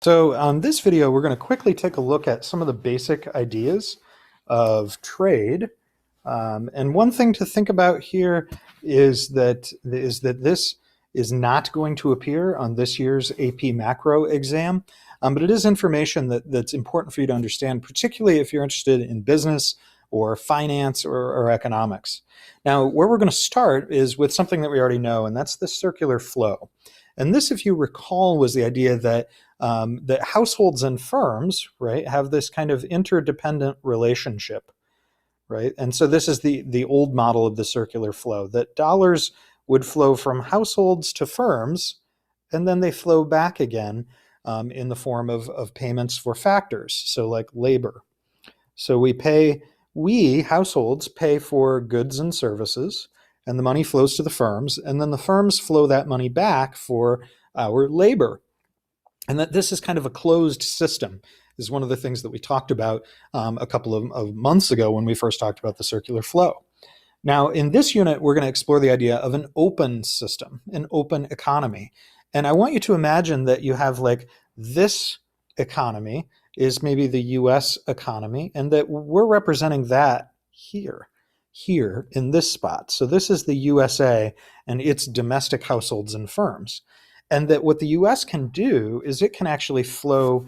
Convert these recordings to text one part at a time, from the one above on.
So on this video, we're going to quickly take a look at some of the basic ideas of trade. And one thing to think about here is that this is not going to appear on this year's AP Macro exam, but it is information that's important for you to understand, particularly if you're interested in business or finance or economics. Now, where we're going to start is with something that we already know, and that's the circular flow. And this, if you recall, was the idea that that households and firms, right, have this kind of interdependent relationship, right? And so this is the old model of the circular flow, that dollars would flow from households to firms, and then they flow back again in the form of payments for factors, so like labor. So we households pay for goods and services, and the money flows to the firms, and then the firms flow that money back for our labor. And that this is kind of a closed system is one of the things that we talked about a couple of months ago when we first talked about the circular flow. Now, in this unit, we're going to explore the idea of an open system, an open economy. And I want you to imagine that you have like this economy is maybe the US economy, and that we're representing that here in this spot. So this is the USA and its domestic households and firms. And that what the US can do is it can actually flow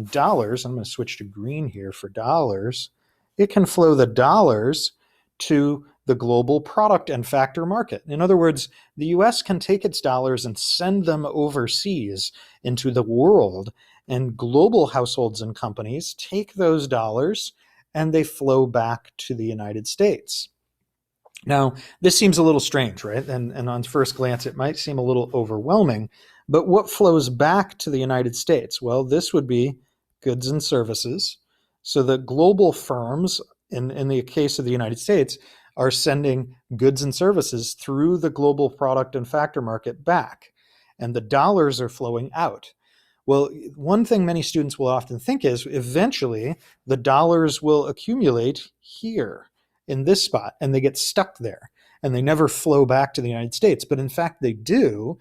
dollars. I'm going to switch to green here for dollars. It can flow the dollars to the global product and factor market. In other words, the US can take its dollars and send them overseas into the world, and global households and companies take those dollars and they flow back to the United States. Now, this seems a little strange, right? And on first glance, it might seem a little overwhelming, but what flows back to the United States? Well, this would be goods and services. So the global firms, in the case of the United States, are sending goods and services through the global product and factor market back, and the dollars are flowing out. Well, one thing many students will often think is eventually the dollars will accumulate here in this spot, and they get stuck there, and they never flow back to the United States. But in fact, they do.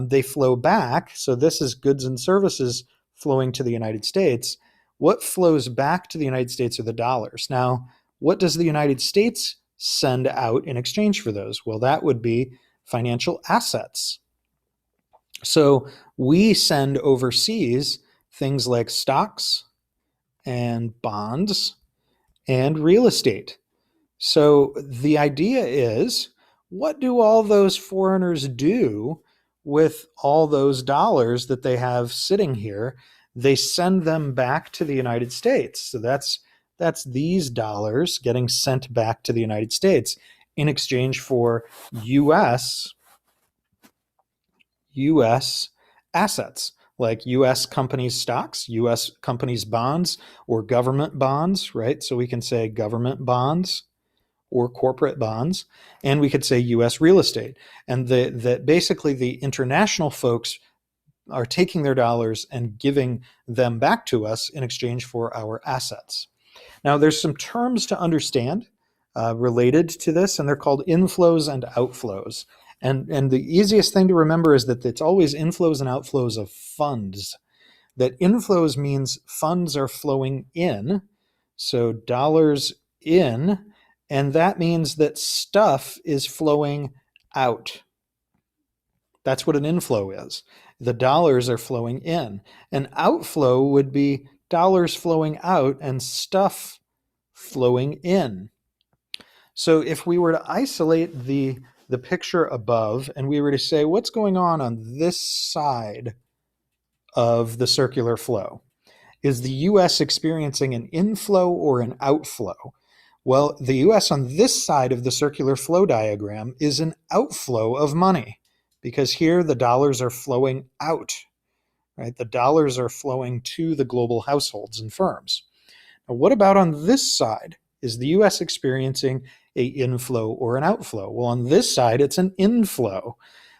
They flow back. So this is goods and services flowing to the United States. What flows back to the United States are the dollars. Now, what does the United States send out in exchange for those? Well, that would be financial assets. So we send overseas things like stocks and bonds and real estate. So the idea is, what do all those foreigners do with all those dollars that they have sitting here? They send them back to the United States. So that's these dollars getting sent back to the United States in exchange for US assets, like US companies' stocks, US companies' bonds, or government bonds, right? So we can say government bonds or corporate bonds, and we could say US real estate. And that basically the international folks are taking their dollars and giving them back to us in exchange for our assets. Now, there's some terms to understand related to this, and they're called inflows and outflows. And the easiest thing to remember is that it's always inflows and outflows of funds. That inflows means funds are flowing in, so dollars in, and that means that stuff is flowing out. That's what an inflow is. The dollars are flowing in. An outflow would be dollars flowing out and stuff flowing in. So if we were to isolate the picture above and we were to say, what's going on this side of the circular flow? Is the US experiencing an inflow or an outflow? Well, the US on this side of the circular flow diagram is an outflow of money, because here the dollars are flowing out, right? The dollars are flowing to the global households and firms. Now, what about on this side? Is the US experiencing an inflow or an outflow? Well, on this side, it's an inflow,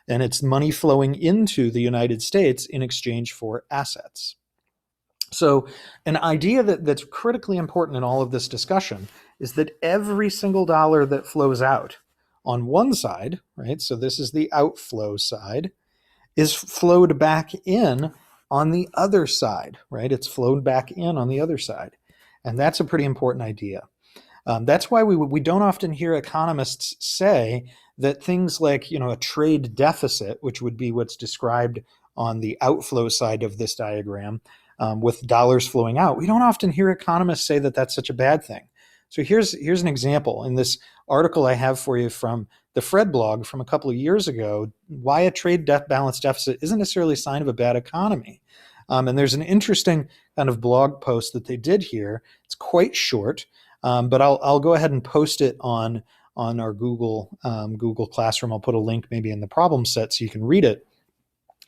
and it's money flowing into the United States in exchange for assets. So an idea that's critically important in all of this discussion is that every single dollar that flows out on one side, right, so this is the outflow side, is flowed back in on the other side, right? It's flowed back in on the other side. And that's a pretty important idea. That's why we don't often hear economists say that things like, a trade deficit, which would be what's described on the outflow side of this diagram, with dollars flowing out, we don't often hear economists say that that's such a bad thing. So here's an example in this article I have for you from the Fred blog from a couple of years ago, why a trade balance deficit isn't necessarily a sign of a bad economy. And there's an interesting kind of blog post that they did here. It's quite short, but I'll go ahead and post it on our Google Classroom. I'll put a link maybe in the problem set so you can read it.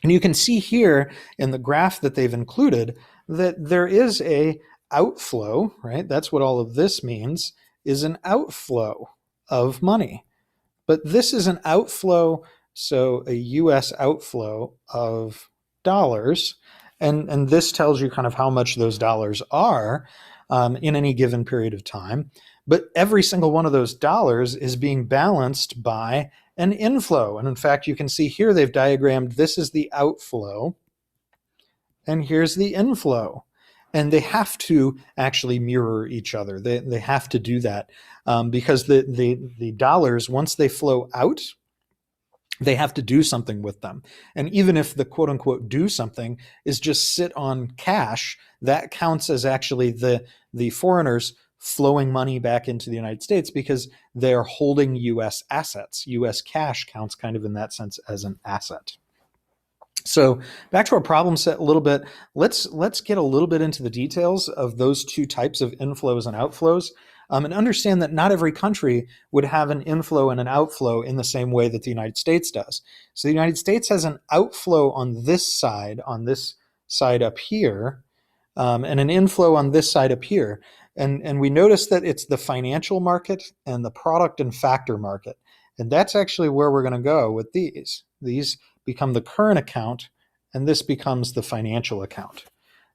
And you can see here in the graph that they've included that there is a outflow, right? That's what all of this means, is an outflow of money. But this is an outflow, so a US outflow of dollars. And this tells you kind of how much those dollars are in any given period of time. But every single one of those dollars is being balanced by an inflow. And in fact, you can see here they've diagrammed this is the outflow, and here's the inflow. And they have to actually mirror each other. They have to do that because the dollars, once they flow out, they have to do something with them. And even if the quote unquote do something is just sit on cash, that counts as actually the foreigners flowing money back into the United States because they're holding US assets. US cash counts kind of in that sense as an asset. So back to our problem set a little bit. Let's get a little bit into the details of those two types of inflows and outflows, and understand that not every country would have an inflow and an outflow in the same way that the United States does. So the United States has an outflow on this side up here, and an inflow on this side up here. And we notice that it's the financial market and the product and factor market. And that's actually where we're going to go with these. These become the current account, and this becomes the financial account.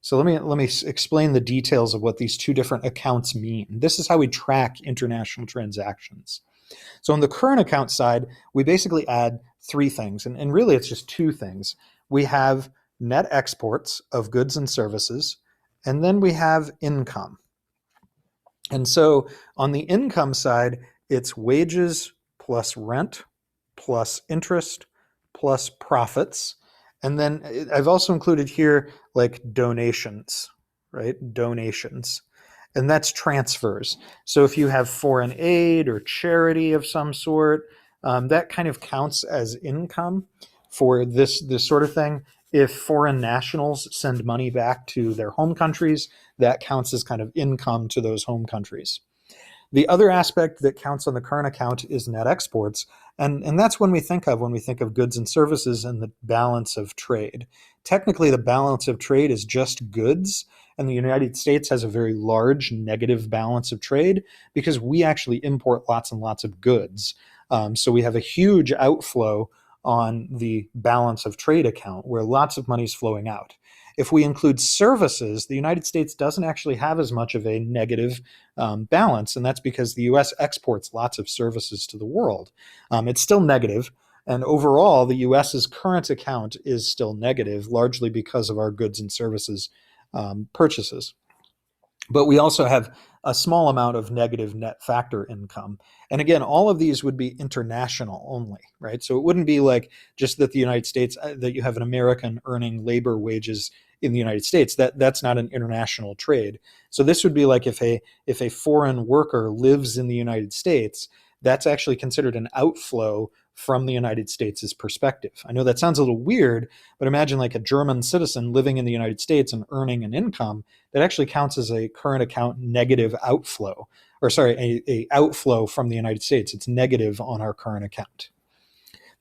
So let me explain the details of what these two different accounts mean. This is how we track international transactions. So on the current account side, we basically add three things, and really it's just two things. We have net exports of goods and services, and then we have income. And so on the income side, it's wages plus rent plus interest plus profits. And then I've also included here like donations, right? Donations. And that's transfers. So if you have foreign aid or charity of some sort, that kind of counts as income for this sort of thing. If foreign nationals send money back to their home countries, that counts as kind of income to those home countries. The other aspect that counts on the current account is net exports, and that's when we think of goods and services and the balance of trade. Technically, the balance of trade is just goods, and the United States has a very large negative balance of trade because we actually import lots and lots of goods. So we have a huge outflow on the balance of trade account where lots of money is flowing out. If we include services, the United States doesn't actually have as much of a negative balance, and that's because the US exports lots of services to the world. It's still negative, and overall, the US's current account is still negative, largely because of our goods and services purchases. But we also have a small amount of negative net factor income. And again, all of these would be international only, right? So it wouldn't be like just that the United States, that you have an American earning labor wages in the United States. That's not an international trade. So this would be like if a foreign worker lives in the United States, that's actually considered an outflow from the United States' perspective. I know that sounds a little weird, but imagine like a German citizen living in the United States and earning an income that actually counts as a current account negative outflow, or sorry, a outflow from the United States. It's negative on our current account.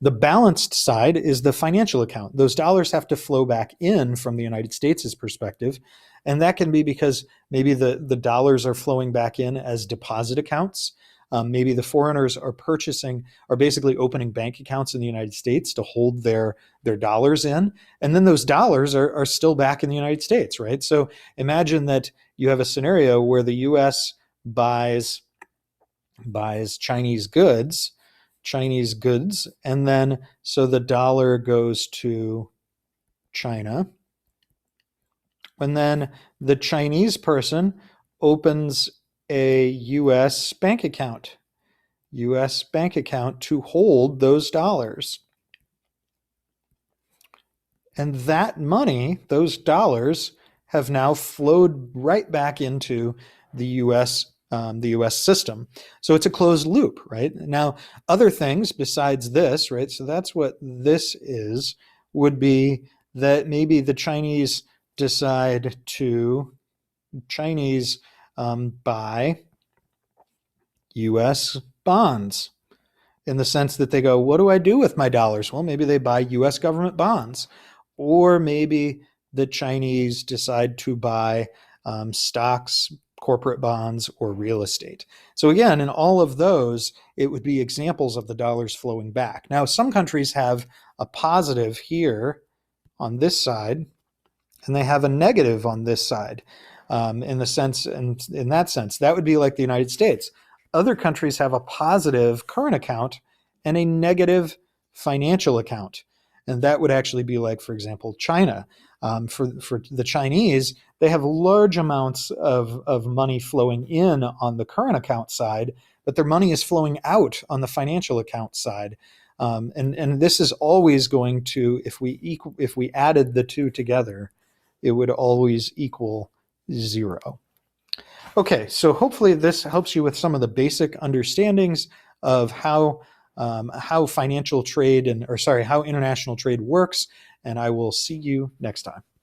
The balanced side is the financial account. Those dollars have to flow back in from the United States' perspective, and that can be because maybe the dollars are flowing back in as deposit accounts. Maybe the foreigners are basically opening bank accounts in the United States to hold their dollars in. And then those dollars are still back in the United States, right? So imagine that you have a scenario where the US buys Chinese goods, and then so the dollar goes to China, And then the Chinese person opens a US bank account, to hold those dollars. And that money, those dollars, have now flowed right back into the U.S. system. So it's a closed loop, right? Now, other things besides this, right? So that's what this is, would be that maybe the Chinese decide to buy U.S. bonds, in the sense that they go, what do I do with my dollars? Well, maybe they buy US government bonds, or maybe the Chinese decide to buy stocks, corporate bonds, or real estate. So again, in all of those, it would be examples of the dollars flowing back. Now, some countries have a positive here on this side, and they have a negative on this side. In that sense, that would be like the United States. Other countries have a positive current account and a negative financial account. And that would actually be like, for example, China. For the Chinese, they have large amounts of money flowing in on the current account side, but their money is flowing out on the financial account side. And this is always going to, if we added the two together, it would always equal 0. Okay, so hopefully this helps you with some of the basic understandings of how financial trade how international trade works, and I will see you next time.